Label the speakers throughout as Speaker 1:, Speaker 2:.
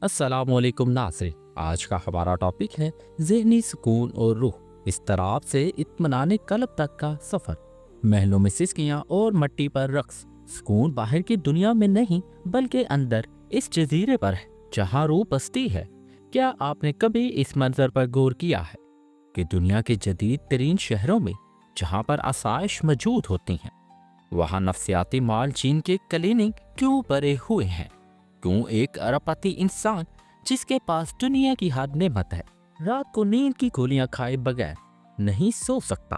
Speaker 1: السلام علیکم ناظرین، آج کا ہمارا ٹاپک ہے ذہنی سکون اور روح، اضطراب سے اطمینان قلب تک کا سفر۔ محلوں میں سسکیاں اور مٹی پر رقص، سکون باہر کی دنیا میں نہیں بلکہ اندر اس جزیرے پر ہے جہاں روح بستی ہے۔ کیا آپ نے کبھی اس منظر پر غور کیا ہے کہ دنیا کے جدید ترین شہروں میں جہاں پر آسائش موجود ہوتی ہیں، وہاں نفسیاتی معالجین کے کلینک کیوں بھرے ہوئے ہیں؟ کیوں ایک اربپتی انسان جس کے پاس دنیا کی ہر نعمت ہے رات کو نیند کی گولیاں کھائے بغیر نہیں سو سکتا؟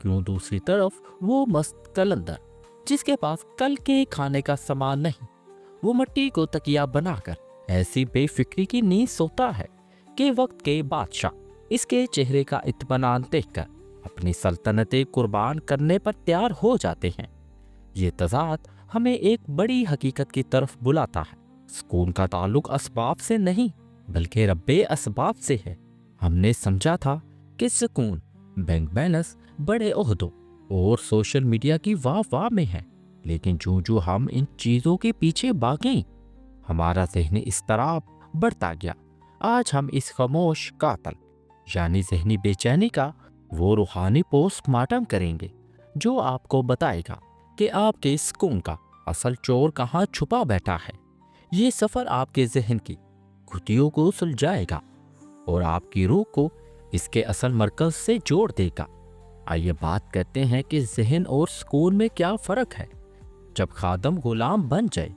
Speaker 1: کیوں دوسری طرف وہ مست قلندر جس کے پاس کل کے کھانے کا سامان نہیں، وہ مٹی کو تکیہ بنا کر ایسی بے فکری کی نیند سوتا ہے کہ وقت کے بادشاہ اس کے چہرے کا اطمینان دیکھ کر اپنی سلطنتیں قربان کرنے پر تیار ہو جاتے ہیں؟ یہ تضاد ہمیں ایک بڑی حقیقت کی طرف بلاتا ہے۔ سکون کا تعلق اسباب سے نہیں بلکہ رب اسباب سے ہے۔ ہم نے سمجھا تھا کہ سکون بینک بیلنس، بڑے عہدوں اور سوشل میڈیا کی واہ واہ میں ہے، لیکن جو ہم ان چیزوں کے پیچھے بھاگیں ہمارا ذہنی اضطراب بڑھتا گیا۔ آج ہم اس خاموش قاتل یعنی ذہنی بے چینی کا وہ روحانی پوسٹ مارٹم کریں گے جو آپ کو بتائے گا کہ آپ کے سکون کا اصل چور کہاں چھپا بیٹھا ہے۔ یہ سفر آپ کے ذہن کی گھٹیوں کو سلجھائے گا اور آپ کی روح کو اس کے اصل مرکز سے جوڑ دے گا۔ آئیے بات کرتے ہیں کہ ذہن اور سکون میں کیا فرق ہے۔ جب خادم غلام بن جائے،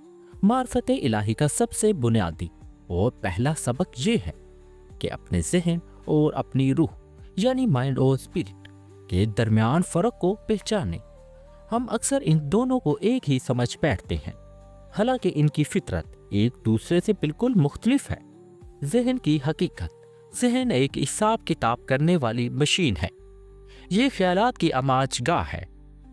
Speaker 1: معرفت الہی کا سب سے بنیادی اور پہلا سبق یہ ہے کہ اپنے ذہن اور اپنی روح یعنی مائنڈ اور اسپرٹ کے درمیان فرق کو پہچانیں۔ ہم اکثر ان دونوں کو ایک ہی سمجھ بیٹھتے ہیں، حالانکہ ان کی فطرت ایک دوسرے سے بالکل مختلف ہے۔ ذہن کی حقیقت: ذہن ایک حساب کتاب کرنے والی مشین ہے۔ یہ خیالات کی آماج گاہ ہے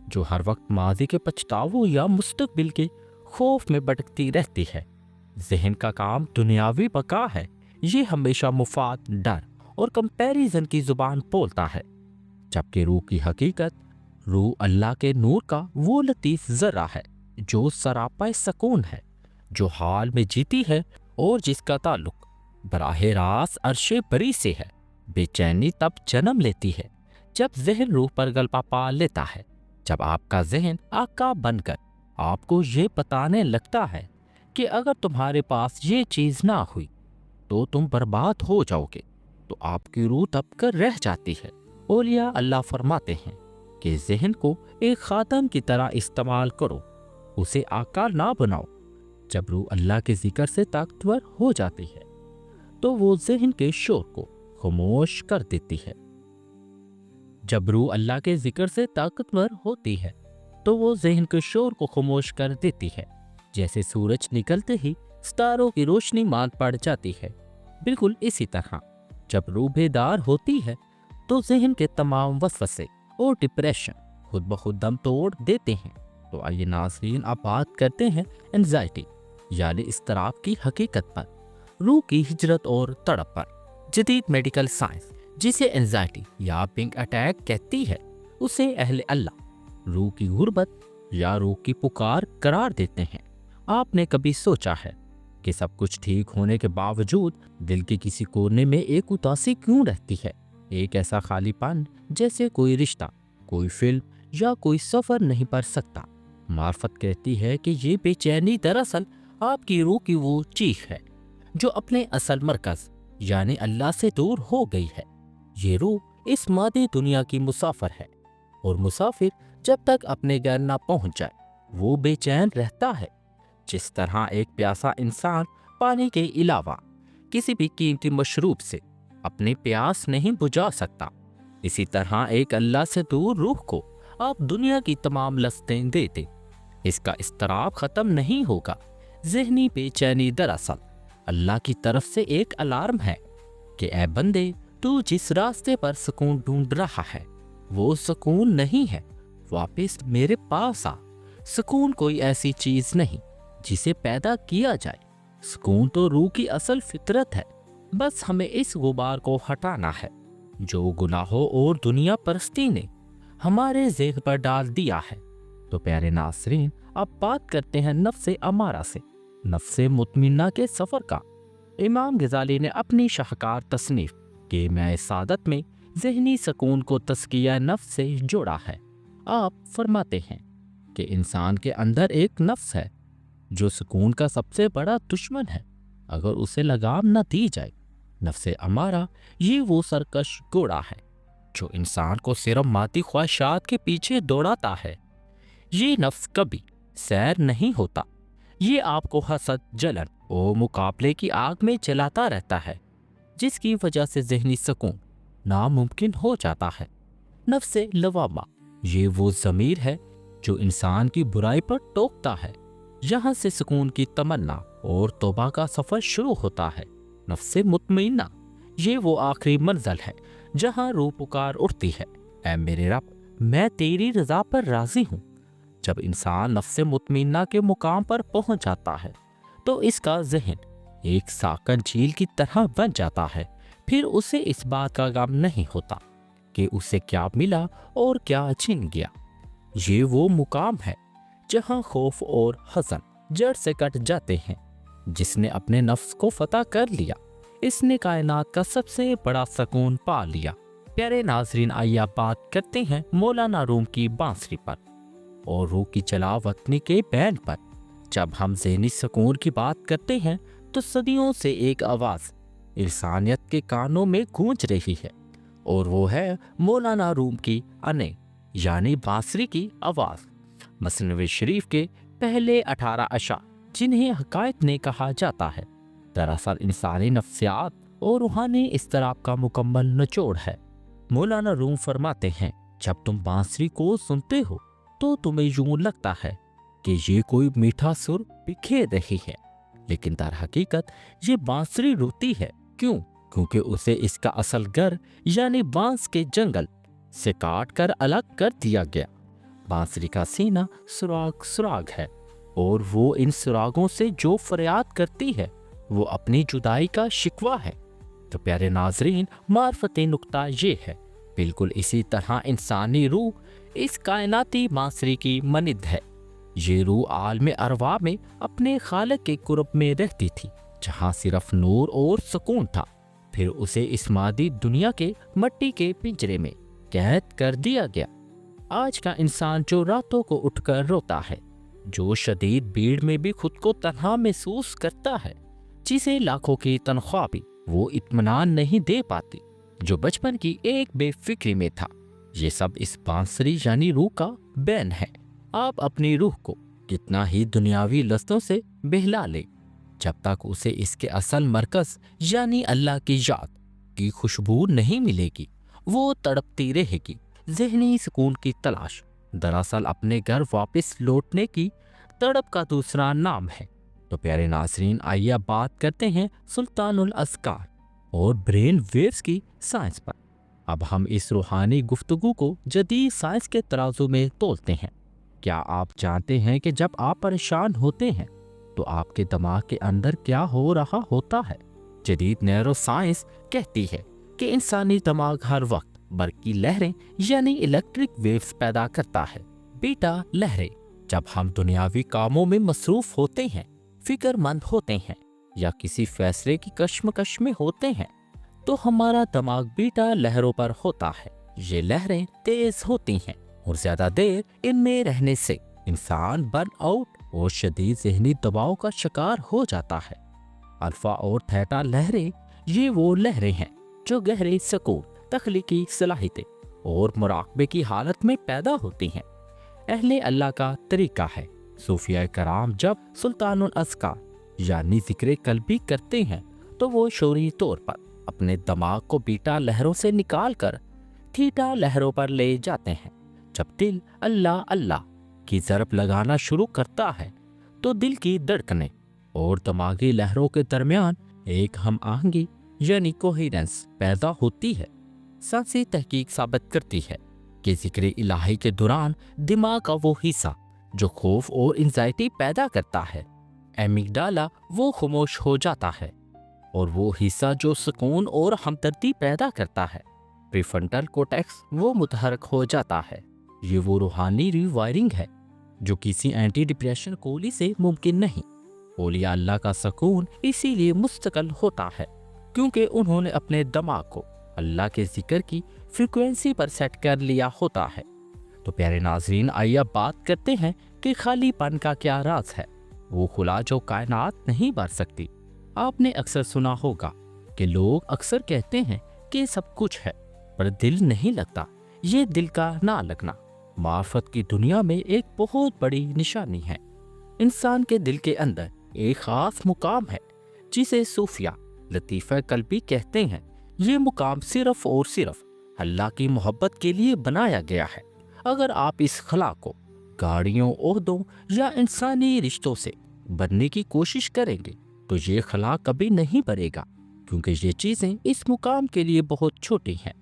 Speaker 1: جو ہر وقت ماضی کے پچھتاووں یا مستقبل کے خوف میں بھٹکتی رہتی ہے۔ ذہن کا کام دنیاوی بقا ہے، یہ ہمیشہ مفاد، ڈر اور کمپیریزن کی زبان بولتا ہے، جبکہ روح کی حقیقت، روح اللہ کے نور کا وہ لطیف ذرہ ہے جو سراپا سکون ہے، جو حال میں جیتی ہے اور جس کا تعلق براہ راست عرش بری سے ہے۔ بے چینی تب جنم لیتی ہے جب ذہن روح پر غلبہ پا لیتا ہے، جب آپ کا ذہن آقا بن کر آپ کو یہ بتانے لگتا ہے کہ اگر تمہارے پاس یہ چیز نہ ہوئی تو تم برباد ہو جاؤ گے، تو آپ کی روح دب کر رہ جاتی ہے۔ اولیاء اللہ فرماتے ہیں کہ ذہن کو ایک خاتم کی طرح استعمال کرو، اسے آقا نہ بناؤ۔ جب روح اللہ کے ذکر سے طاقتور ہو جاتی ہے تو وہ ذہن کے شور کو خاموش کر دیتی ہے۔ جب روح اللہ کے ذکر سے طاقتور ہوتی ہے تو وہ ذہن کے شور کو خاموش کر دیتی ہے۔ جیسے سورج نکلتے ہی ستاروں کی روشنی ماند پڑ جاتی ہے، بالکل اسی طرح جب روح بیدار ہوتی ہے تو ذہن کے تمام وسوسے اور ڈپریشن خود بخود دم توڑ دیتے ہیں۔ تو آئیے ناظرین، اب بات کرتے ہیں انزائٹی یعنی اضطراب کی حقیقت پر، روح کی ہجرت اور تڑپ پر۔ جدید میڈیکل سائنس جسے انزائٹی یا پنک اٹیک کہتی ہے، اسے اہل اللہ روح کی غربت یا روح کی پکار قرار دیتے ہیں۔ آپ نے کبھی سوچا ہے کہ سب کچھ ٹھیک ہونے کے باوجود دل کے کسی کونے میں ایک اداسی کیوں رہتی ہے؟ ایک ایسا خالی پن جیسے کوئی رشتہ، کوئی فلم یا کوئی سفر نہیں پڑ سکتا۔ معرفت کہتی ہے کہ یہ بے چینی دراصل آپ کی روح کی وہ چیخ ہے جو اپنے اصل مرکز یعنی اللہ سے دور ہو گئی ہے۔ یہ روح اس مادی دنیا کی مسافر ہے، اور مسافر جب تک اپنے گھر نہ پہنچ جائے وہ بے چین رہتا ہے۔ جس طرح ایک پیاسا انسان پانی کے علاوہ کسی بھی قیمتی مشروب سے اپنی پیاس نہیں بجھا سکتا، اسی طرح ایک اللہ سے دور روح کو آپ دنیا کی تمام لذتیں دے دیں، اس کا اضطراب ختم نہیں ہوگا۔ ذہنی بے چینی دراصل اللہ کی طرف سے ایک الارم ہے کہ اے بندے، تو جس راستے پر سکون ڈھونڈ رہا ہے وہ سکون نہیں ہے، واپس میرے پاس آ۔ سکون کوئی ایسی چیز نہیں جسے پیدا کیا جائے، سکون تو روح کی اصل فطرت ہے، بس ہمیں اس غبار کو ہٹانا ہے جو گناہوں اور دنیا پرستی نے ہمارے ذہن پر ڈال دیا ہے۔ تو پیارے ناظرین، اب بات کرتے ہیں نفس امارہ سے، نفس مطمئنہ کے سفر کا۔ امام غزالی نے اپنی شاہکار تصنیف کہ میں سعادت میں ذہنی سکون کو تزکیہ نفس سے جوڑا ہے۔ آپ فرماتے ہیں کہ انسان کے اندر ایک نفس ہے جو سکون کا سب سے بڑا دشمن ہے اگر اسے لگام نہ دی جائے۔ نفس امارہ یہ وہ سرکش گھوڑا ہے جو انسان کو صرف مادی خواہشات کے پیچھے دوڑاتا ہے۔ یہ نفس کبھی سیر نہیں ہوتا، یہ آپ کو حسد، جلن اور مقابلے کی آگ میں جلاتا رہتا ہے، جس کی وجہ سے ذہنی سکون ناممکن ہو جاتا ہے۔ نفس لوامہ یہ وہ ضمیر ہے جو انسان کی برائی پر ٹوکتا ہے، یہاں سے سکون کی تمنا اور توبہ کا سفر شروع ہوتا ہے۔ نفس مطمئنہ یہ وہ آخری منزل ہے جہاں روح پکار اٹھتی ہے، اے میرے رب میں تیری رضا پر راضی ہوں۔ جب انسان نفس مطمئنہ کے مقام پر پہنچ جاتا ہے تو اس کا ذہن ایک ساکن جھیل کی طرح بن جاتا ہے، پھر اسے اس بات کا غم نہیں ہوتا کہ اسے کیا ملا اور کیا چھن گیا۔ یہ وہ مقام ہے جہاں خوف اور حزن جڑ سے کٹ جاتے ہیں۔ جس نے اپنے نفس کو فتح کر لیا اس نے کائنات کا سب سے بڑا سکون پا لیا۔ پیارے ناظرین، آئیے بات کرتے ہیں مولانا روم کی بانسری پر اور روح کی چلا وطنی کے بینڈ پر۔ جب ہم ذہنی سکون کی بات کرتے ہیں تو صدیوں سے ایک آواز انسانیت کے کانوں میں گونج رہی ہے، اور وہ ہے مولانا روم کی انے یعنی بانسری کی آواز۔ مثنوی شریف کے پہلے 18 اشعار جنہیں حقائق نے کہا جاتا ہے، دراصل انسانی نفسیات اور روحانی اضطراب کا مکمل نچوڑ ہے۔ مولانا روم فرماتے ہیں، جب تم بانسری کو سنتے ہو تو تمہیں یوں لگتا ہے کہ یہ کوئی میٹھا سر بکھیر رہی ہے، لیکن در حقیقت یہ بانسری روتی ہے۔ کیونکہ اسے اس کا اصل گھر یعنی بانس کے جنگل سے کاٹ کر الگ کر دیا گیا۔ بانسری کا سینہ سراغ سراغ ہے، اور وہ ان سراغوں سے جو فریاد کرتی ہے وہ اپنی جدائی کا شکوہ ہے۔ تو پیارے ناظرین، معرفتی نقطہ یہ ہے، بالکل اسی طرح انسانی روح اس کائناتی بانسری کی مانند ہے۔ یہ روح عالم ارواح میں اپنے خالق کے قرب میں رہتی تھی جہاں صرف نور اور سکون تھا، پھر اسے اس مادی دنیا کے مٹی کے پنجرے میں قید کر دیا گیا۔ آج کا انسان جو راتوں کو اٹھ کر روتا ہے، جو شدید بھیڑ میں بھی خود کو تنہا محسوس کرتا ہے، جسے لاکھوں کی تنخواہ بھی وہ اطمینان نہیں دے پاتی، جو بچپن کی ایک بے فکری میں تھا، یہ سب اس بانسری یعنی روح کا بین ہے۔ آپ اپنی روح کو کتنا ہی دنیاوی لذتوں سے بہلا لیں، جب تک اسے اس کے اصل مرکز یعنی اللہ کی یاد کی خوشبو نہیں ملے گی، وہ تڑپتی رہے گی۔ ذہنی سکون کی تلاش دراصل اپنے گھر واپس لوٹنے کی تڑپ کا دوسرا نام ہے۔ تو پیارے ناظرین، آئیے بات کرتے ہیں سلطان الاسکار اور برین ویوز کی سائنس پر۔ اب ہم اس روحانی گفتگو کو جدید سائنس کے ترازو میں تولتے ہیں۔ کیا آپ جانتے ہیں کہ جب آپ پریشان ہوتے ہیں تو آپ کے دماغ کے اندر کیا ہو رہا ہوتا ہے؟ جدید نیورو سائنس کہتی ہے کہ انسانی دماغ ہر وقت برقی لہریں یعنی الیکٹرک ویوز پیدا کرتا ہے۔ بیٹا لہریں جب ہم دنیاوی کاموں میں مصروف ہوتے ہیں، فکر مند ہوتے ہیں یا کسی فیصلے کی کشمکش میں ہوتے ہیں تو ہمارا دماغ بیٹا لہروں پر ہوتا ہے۔ یہ لہریں تیز ہوتی ہیں اور زیادہ دیر ان میں رہنے سے انسان برن آؤٹ اور شدید ذہنی دباؤ کا شکار ہو جاتا ہے۔ الفا اور تھیٹا لہریں یہ وہ لہریں ہیں جو گہرے سکون، تخلیقی صلاحیتیں اور مراقبے کی حالت میں پیدا ہوتی ہیں۔ اہل اللہ کا طریقہ ہے، صوفیہ کرام جب سلطان الاسکار یعنی ذکر قلبی کرتے ہیں تو وہ شعوری طور پر اپنے دماغ کو بیٹا لہروں سے نکال کر تھیٹا لہروں پر لے جاتے ہیں۔ جب دل اللہ اللہ کی ضرب لگانا شروع کرتا ہے تو دل کی دھڑکنیں اور دماغی لہروں کے درمیان ایک ہم آہنگی یعنی کوہیرنس پیدا ہوتی ہے۔ سائنسی تحقیق ثابت کرتی ہے کہ ذکر الہی کے دوران دماغ کا وہ حصہ جو خوف اور انزائٹی پیدا کرتا ہے، ایمیگڈالا، وہ خاموش ہو جاتا ہے، اور وہ حصہ جو سکون اور ہمدردی پیدا کرتا ہے، پری فرنٹل کورٹیکس، وہ متحرک ہو جاتا ہے۔ یہ وہ روحانی ری وائرنگ ہے جو کسی اینٹی ڈپریشن گولی سے ممکن نہیں، اولیاء اللہ کا سکون اسی لیے مستقل ہوتا ہے کیونکہ انہوں نے اپنے دماغ کو اللہ کے ذکر کی فریکوینسی پر سیٹ کر لیا ہوتا ہے۔ تو پیارے ناظرین، آئیے اب بات کرتے ہیں کہ خالی پن کا کیا راز ہے، وہ خلا جو کائنات نہیں بھر سکتی۔ آپ نے اکثر سنا ہوگا کہ لوگ اکثر کہتے ہیں کہ سب کچھ ہے پر دل نہیں لگتا۔ یہ دل کا نہ لگنا معرفت کی دنیا میں ایک بہت بڑی نشانی ہے۔ انسان کے دل کے اندر ایک خاص مقام ہے جسے صوفیہ لطیفہ قلبی کہتے ہیں۔ یہ مقام صرف اور صرف اللہ کی محبت کے لیے بنایا گیا ہے۔ اگر آپ اس خلا کو گاڑیوں، عہدوں یا انسانی رشتوں سے بننے کی کوشش کریں گے تو یہ خلا کبھی نہیں بھرے گا، کیونکہ یہ چیزیں اس مقام کے لیے بہت چھوٹی ہیں۔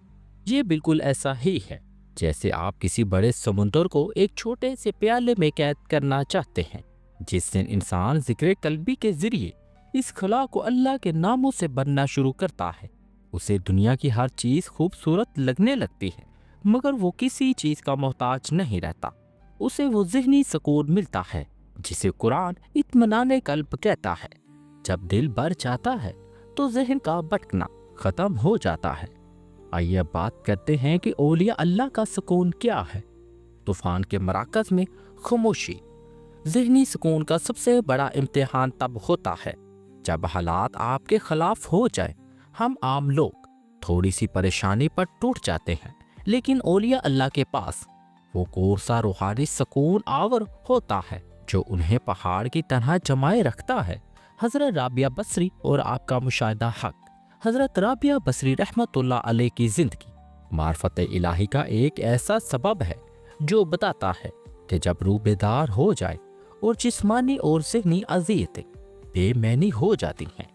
Speaker 1: یہ بالکل ایسا ہی ہے جیسے آپ کسی بڑے سمندر کو ایک چھوٹے سے پیالے میں قید کرنا چاہتے ہیں۔ جس دن انسان ذکر قلبی کے ذریعے اس خلا کو اللہ کے ناموں سے بننا شروع کرتا ہے، اسے دنیا کی ہر چیز خوبصورت لگنے لگتی ہے، مگر وہ کسی چیز کا محتاج نہیں رہتا۔ اسے وہ ذہنی سکون ملتا ہے جسے قرآن اطمینان قلب کہتا ہے۔ جب دل بھر جاتا ہے تو ذہن کا بھٹکنا ختم ہو جاتا ہے۔ آئیے بات کرتے ہیں کہ اولیاء اللہ کا سکون کیا ہے۔ طوفان کے مراکز میں خاموشی۔ ذہنی سکون کا سب سے بڑا امتحان تب ہوتا ہے جب حالات آپ کے خلاف ہو جائے۔ ہم عام لوگ تھوڑی سی پریشانی پر ٹوٹ جاتے ہیں، لیکن اولیاء اللہ کے پاس وہ کورسا روحانی سکون آور ہوتا ہے جو انہیں پہاڑ کی طرح جمائے رکھتا ہے۔ حضرت رابعہ بصری اور آپ کا مشاہدہ حق۔ حضرت رابعہ بصری رحمت اللہ علیہ کی زندگی معرفت الہی کا ایک ایسا سبب ہے جو بتاتا ہے کہ جب روح بیدار ہو جائے اور جسمانی اور ذہنی اذیتیں بے معنی ہو جاتی ہیں۔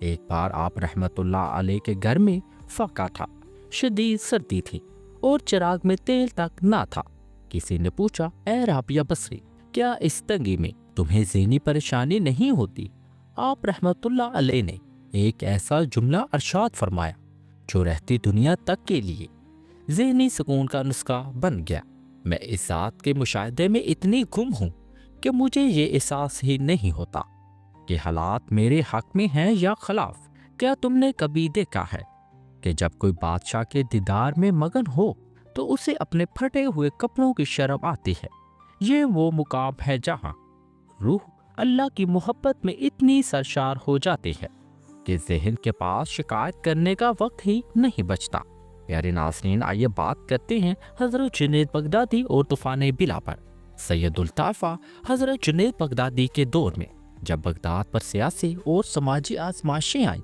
Speaker 1: ایک بار آپ رحمت اللہ علیہ کے گھر میں فاقہ تھا، شدید سردی تھی اور چراغ میں تیل تک نہ تھا۔ کسی نے پوچھا، اے رابعہ بصری، کیا اس تنگی میں تمہیں ذہنی پریشانی نہیں ہوتی؟ آپ رحمت اللہ علیہ نے ایک ایسا جملہ ارشاد فرمایا جو رہتی دنیا تک کے لیے ذہنی سکون کا نسخہ بن گیا۔ میں اس ذات کے مشاہدے میں اتنی گم ہوں کہ مجھے یہ احساس ہی نہیں ہوتا کہ حالات میرے حق میں ہیں یا خلاف۔ کیا تم نے کبھی دیکھا ہے کہ جب کوئی بادشاہ کے دیدار میں مگن ہو تو اسے اپنے پھٹے ہوئے کپڑوں کی شرم آتی ہے؟ یہ وہ مقام ہے جہاں روح اللہ کی محبت میں اتنی سرشار ہو جاتی ہے کہ ذہن کے پاس شکایت کرنے کا وقت ہی نہیں بچتا۔ پیارے ناظرین، آئیے بات کرتے ہیں حضرت جنید بغدادی اور طوفان بلا پر۔ سید الطائفہ حضرت جنید بغدادی کے دور میں جب بغداد پر سیاسی اور سماجی آزمائشیں آئیں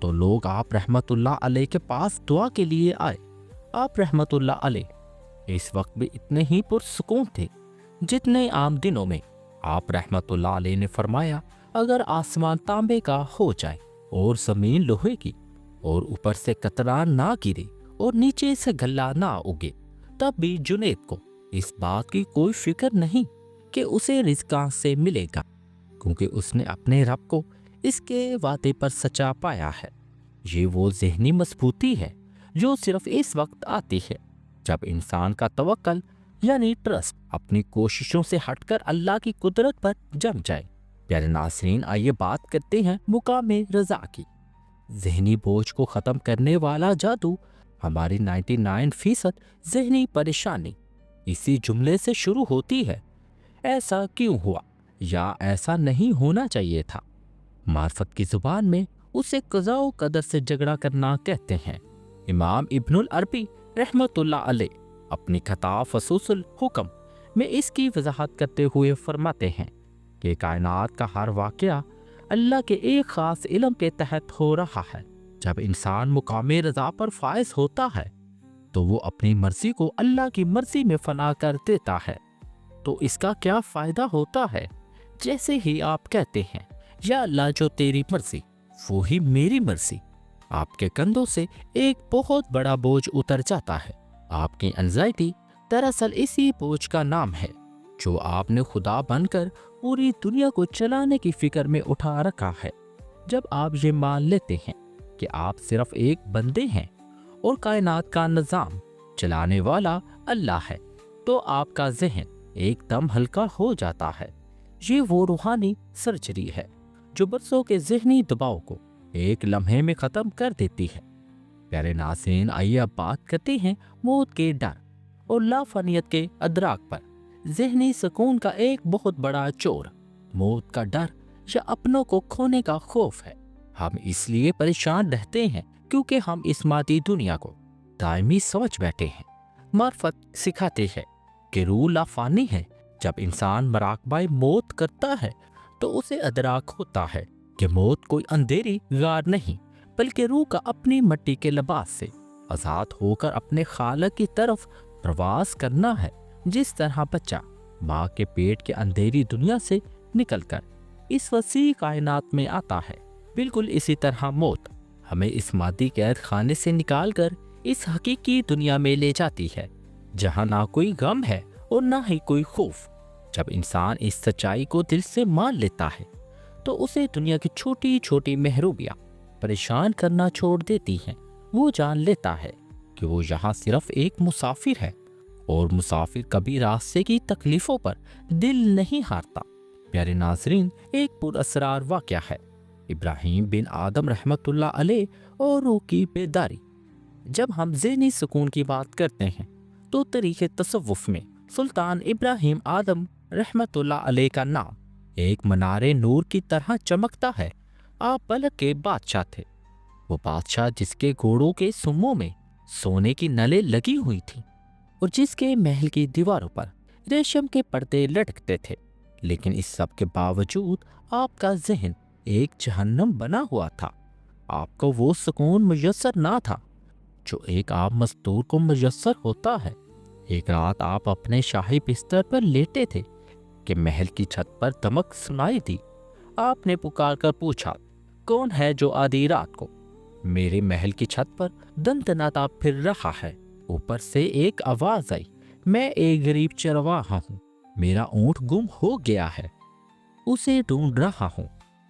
Speaker 1: تو لوگ آپ رحمت اللہ علیہ کے پاس دعا کے لیے آئے۔ آپ رحمت اللہ علیہ اس وقت بھی اتنے ہی پرسکون تھے جتنے عام دنوں میں۔ آپ رحمت اللہ علیہ نے فرمایا، اگر آسمان تانبے کا ہو جائے اور زمین لوہے کی اور اوپر سے قطرہ نہ گرے اور نیچے سے گلہ نہ اگے، تب بھی جنید کو اس بات کی کوئی فکر نہیں کہ اسے رزق کہاں سے ملے گا، کیونکہ اس نے اپنے رب کو اس کے وعدے پر سچا پایا ہے۔ یہ وہ ذہنی مضبوطی ہے جو صرف اس وقت آتی ہے جب انسان کا توکل یعنی ٹرسٹ اپنی کوششوں سے ہٹ کر اللہ کی قدرت پر جم جائے۔ پیارے ناظرین، آئیے بات کرتے ہیں مقام رضا کی۔ ذہنی بوجھ کو ختم کرنے والا جادو ہماری 99% ذہنی پریشانی اسی جملے سے شروع ہوتی ہے، ایسا کیوں ہوا یا ایسا نہیں ہونا چاہیے تھا۔ معرفت کی زبان میں اسے قضاء و قدر سے جھگڑا کرنا کہتے ہیں۔ امام ابن العربی رحمت اللہ علیہ اپنی کتاب فصوص الحکم میں اس کی وضاحت کرتے ہوئے فرماتے ہیں کہ کائنات کا ہر واقعہ اللہ کے ایک خاص علم کے تحت ہو رہا ہے۔ جب انسان مقام رضا پر فائز ہوتا ہے تو وہ اپنی مرضی کو اللہ کی مرضی میں فنا کر دیتا ہے۔ تو اس کا کیا فائدہ ہوتا ہے؟ جیسے ہی آپ کہتے ہیں، یا اللہ جو تیری مرضی وہی میری مرضی، آپ کے کندھوں سے ایک بہت بڑا بوجھ اتر جاتا ہے۔ آپ کی انزائٹی دراصل اسی بوجھ کا نام ہے جو آپ نے خدا بن کر پوری دنیا کو چلانے کی فکر میں اٹھا رکھا ہے۔ جب آپ یہ مان لیتے ہیں کہ آپ صرف ایک بندے ہیں اور کائنات کا نظام چلانے والا اللہ ہے، تو آپ کا ذہن ایک دم ہلکا ہو جاتا ہے۔ یہ وہ روحانی سرجری ہے جو برسوں کے ذہنی دباؤ کو ایک لمحے میں ختم کر دیتی ہے۔ پیارے ناظرین، آئیے اب بات کرتے ہیں موت کے ڈر اور لافانیت کے ادراک پر۔ ذہنی سکون کا ایک بہت بڑا چور موت کا ڈر یا اپنوں کو کھونے کا خوف ہے۔ ہم اس لیے پریشان رہتے ہیں کیونکہ ہم اس مادی دنیا کو دائمی سمجھ بیٹھے ہیں۔ معرفت سکھاتے ہیں کہ روح لافانی ہے۔ جب انسان مراقبہ موت کرتا ہے تو اسے ادراک ہوتا ہے کہ موت کوئی اندھیری غار نہیں، بلکہ روح کا اپنی مٹی کے لباس سے آزاد ہو کر اپنے خالق کی طرف پرواز کرنا ہے۔ جس طرح بچہ ماں کے پیٹ کے اندھیری دنیا سے نکل کر اس وسیع کائنات میں آتا ہے، بالکل اسی طرح موت ہمیں اس مادی قید خانے سے نکال کر اس حقیقی دنیا میں لے جاتی ہے جہاں نہ کوئی غم ہے اور نہ ہی کوئی خوف۔ جب انسان اس سچائی کو دل سے مان لیتا ہے تو اسے دنیا کی چھوٹی چھوٹی محروبیاں پریشان کرنا چھوڑ دیتی ہیں۔ وہ جان لیتا ہے کہ وہ یہاں صرف ایک مسافر ہے، اور مسافر کبھی راستے کی تکلیفوں پر دل نہیں ہارتا۔ پیارے ناظرین، ایک پر اسرار واقعہ ہے ابراہیم بن آدم رحمۃ اللہ علیہ اور روح کی بیداری۔ جب ہم ذہنی سکون کی بات کرتے ہیں تو طریق تصوف میں سلطان ابراہیم آدم رحمۃ اللہ علیہ کا نام ایک منارے نور کی طرح چمکتا ہے۔ آپ بلک کے بادشاہ تھے، وہ بادشاہ جس کے گھوڑوں کے سموں میں سونے کی نلیں لگی ہوئی تھیں اور جس کے محل کی دیواروں پر ریشم کے پردے لٹکتے تھے۔ لیکن اس سب کے باوجود آپ کا ذہن ایک جہنم بنا ہوا تھا۔ آپ کو وہ سکون میسر نہ تھا جو ایک عام مزدور کو میسر ہوتا ہے۔ ایک رات آپ اپنے شاہی بستر پر لیٹے تھے کہ محل کی چھت پر دمک سنائی دی۔ آپ نے پکار کر پوچھا، کون ہے جو آدھی رات کو میرے محل کی چھت پر دندناتا پھر رہا ہے؟ اوپر سے ایک آواز آئی، میں ایک غریب چرواہا ہوں، میرا اونٹ گم ہو گیا ہے، اسے ڈھونڈ رہا ہوں۔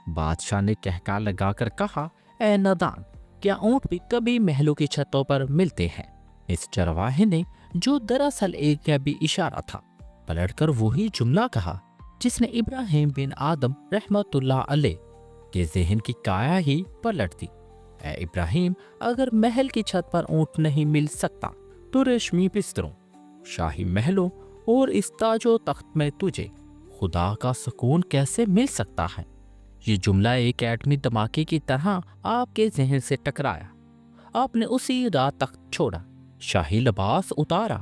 Speaker 1: بادشاہ نے کہکا لگا کر کہا، اے نادان، کیا اونٹ بھی کبھی محلوں کی چھتوں پر ملتے ہیں؟ اس چرواہے نے، جو دراصل ایک غیبی اشارہ تھا، پلٹ کر وہی جملہ کہا جس نے ابراہیم بن آدم رحمۃ اللہ علیہ کے ذہن کی کایا ہی پلٹ دی۔ اے ابراہیم، اگر محل کی چھت پر اونٹ نہیں مل سکتا تو ریشمی بستروں، شاہی محلوں اور اس تاج و تخت میں تجھے خدا کا سکون کیسے مل سکتا ہے؟ یہ جملہ ایک ایٹمی دھماکے کی طرح آپ کے ذہن سے ٹکرایا۔ آپ نے اسی رات تخت چھوڑا، شاہی لباس اتارا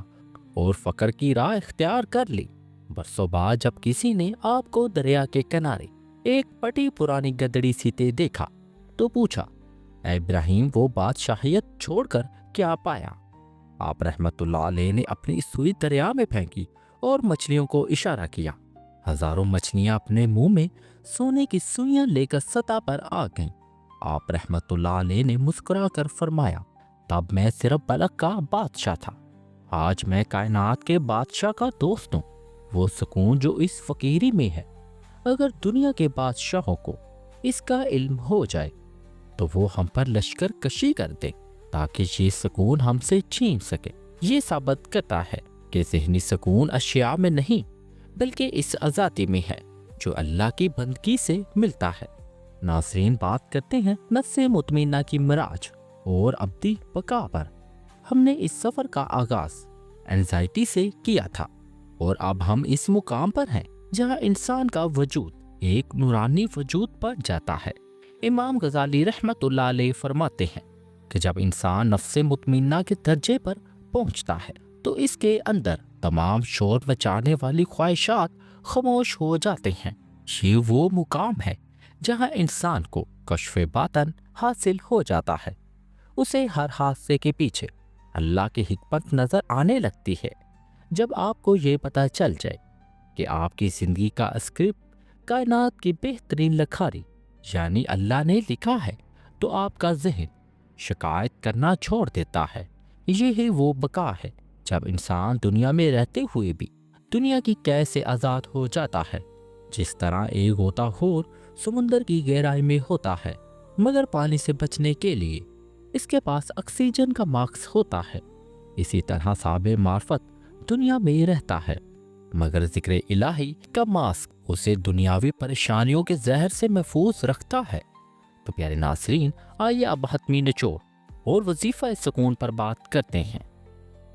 Speaker 1: اور فقر کی راہ اختیار کر لی۔ برسوں بعد جب کسی نے آپ کو دریا کے کنارے ایک پٹی پرانی گدڑی سیتے دیکھا تو پوچھا، اے ابراہیم، وہ بادشاہیت چھوڑ کر کیا پایا؟ آپ رحمت اللہ علیہ نے اپنی سوئی دریا میں پھینکی اور مچھلیوں کو اشارہ کیا۔ ہزاروں مچھلیاں اپنے منہ میں سونے کی سوئیاں لے کر سطح پر آ گئیں۔ آپ رحمت اللہ علیہ نے مسکرا کر فرمایا، تب میں صرف بلک کا بادشاہ تھا، آج میں کائنات کے بادشاہ کا دوست ہوں۔ وہ سکون جو اس فقیری میں ہے، اگر دنیا کے بادشاہوں کو اس کا علم ہو جائے تو وہ ہم پر لشکر کشی کر دے تاکہ یہ سکون ہم سے چھین سکے۔ یہ ثابت کرتا ہے کہ ذہنی سکون اشیاء میں نہیں بلکہ اس آزادی میں ہے جو اللہ کی بندگی سے ملتا ہے۔ ناظرین، بات کرتے ہیں نفس مطمئنہ کی معراج اور ابدی بقا پر۔ ہم نے اس سفر کا آغاز انزائٹی سے کیا تھا اور اب ہم اس مقام پر ہیں جہاں انسان کا وجود ایک نورانی وجود پر جاتا ہے۔ امام غزالی رحمت اللہ علیہ فرماتے ہیں کہ جب انسان نفس مطمئنہ کے درجے پر پہنچتا ہے تو اس کے اندر تمام شور مچانے والی خواہشات خاموش ہو جاتے ہیں۔ یہ وہ مقام ہے جہاں انسان کو کشف باطن حاصل ہو جاتا ہے۔ اسے ہر حادثے کے پیچھے اللہ کی حکمت نظر آنے لگتی ہے۔ جب آپ کو یہ پتہ چل جائے کہ آپ کی زندگی کا اسکرپٹ کائنات کی بہترین لکھاری یعنی اللہ نے لکھا ہے تو آپ کا ذہن شکایت کرنا چھوڑ دیتا ہے۔ یہی وہ بقا ہے جب انسان دنیا میں رہتے ہوئے بھی دنیا کی قید سے آزاد ہو جاتا ہے۔ جس طرح ایک غوطہ خور سمندر کی گہرائی میں ہوتا ہے مگر پانی سے بچنے کے لیے اس کے پاس آکسیجن کا ماسک ہوتا ہے، اسی طرح صاحب معرفت دنیا میں رہتا ہے مگر ذکر الہی کا ماسک اسے دنیاوی پریشانیوں کے زہر سے محفوظ رکھتا ہے۔ تو پیارے ناظرین، آئیے اب حتمی نچوڑ اور وظیفہ سکون پر بات کرتے ہیں۔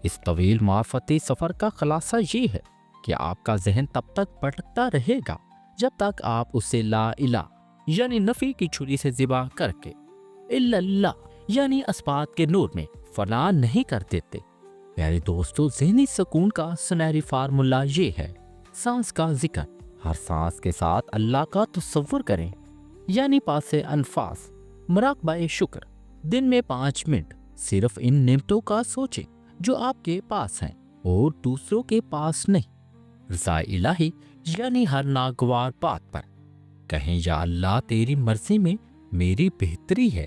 Speaker 1: اس طویل معرفتی سفر کا خلاصہ یہ ہے کہ آپ کا ذہن تب تک بھٹکتا رہے گا جب تک آپ اسے لا الہ یعنی نفی کی چھری سے ذبح کر کے الا اللہ یعنی اثبات کے نور میں فنا نہیں کر دیتے۔ پیارے دوستو، ذہنی سکون کا سنہری فارمولا یہ ہے: سانس کا ذکر، ہر سانس کے ساتھ اللہ کا تصور کریں، یعنی پاس انفاس، مراقبہ شکر، دن میں 5 منٹ صرف ان نعمتوں کا سوچیں جو آپ کے پاس ہیں اور دوسروں کے پاس نہیں۔ رضا الہی یعنی ہر ناگوار بات پر کہیں یا اللہ تیری مرضی میں میری بہتری ہے۔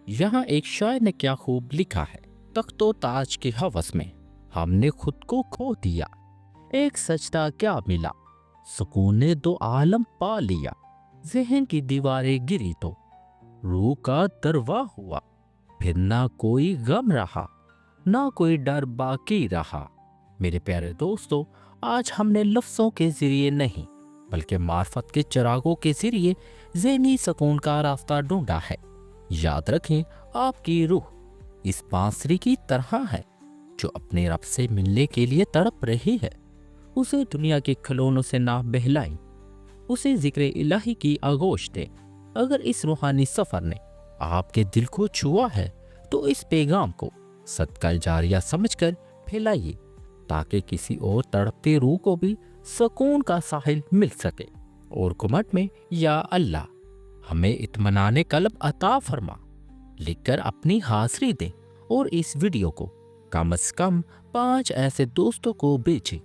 Speaker 1: یہاں ایک شاعر نے کیا خوب لکھا ہے: تخت و تاج کے ہوس میں ہم نے خود کو کھو دیا، ایک سجدہ کیا ملا، سکون نے 2 عالم پا لیا، ذہن کی دیواریں گری تو روح کا دروا ہوا، پھر نہ کوئی غم رہا نہ کوئی ڈر باقی رہا۔ میرے پیارے دوستو، آج ہم نے لفظوں کے ذریعے نہیں بلکہ معرفت کے چراغوں کے ذریعے ذہنی سکون کا راستہ ڈھونڈا ہے۔ یاد رکھیں، آپ کی روح اس بانسری کی طرح ہے جو اپنے رب سے ملنے کے لیے تڑپ رہی ہے۔ اسے دنیا کے کھلونوں سے نہ بہلائیں، اسے ذکر الہی کی آغوش دیں۔ اگر اس روحانی سفر نے آپ کے دل کو چھوا ہے تو اس پیغام کو صدقہ جاریہ سمجھ کر پھیلائیے تاکہ کسی اور تڑپتے روح کو بھی سکون کا ساحل مل سکے۔ اور کمنٹ میں یا اللہ ہمیں اطمینان قلب عطا فرما لکھ کر اپنی حاضری دیں، اور اس ویڈیو کو کم از کم 5 ایسے دوستوں کو بھیجیں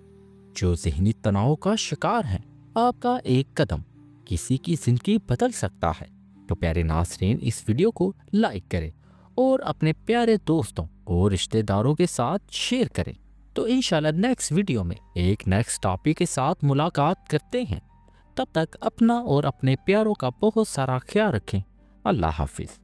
Speaker 1: جو ذہنی تناؤ کا شکار ہیں۔ آپ کا ایک قدم کسی کی زندگی بدل سکتا ہے۔ تو پیارے ناظرین، اس ویڈیو کو لائک کریں اور اپنے پیارے دوستوں اور رشتہ داروں کے ساتھ شیئر کریں۔ تو انشاءاللہ نیکسٹ ویڈیو میں ایک نیکسٹ ٹاپک کے ساتھ ملاقات کرتے ہیں۔ تب تک اپنا اور اپنے پیاروں کا بہت سارا خیال رکھیں۔ اللہ حافظ۔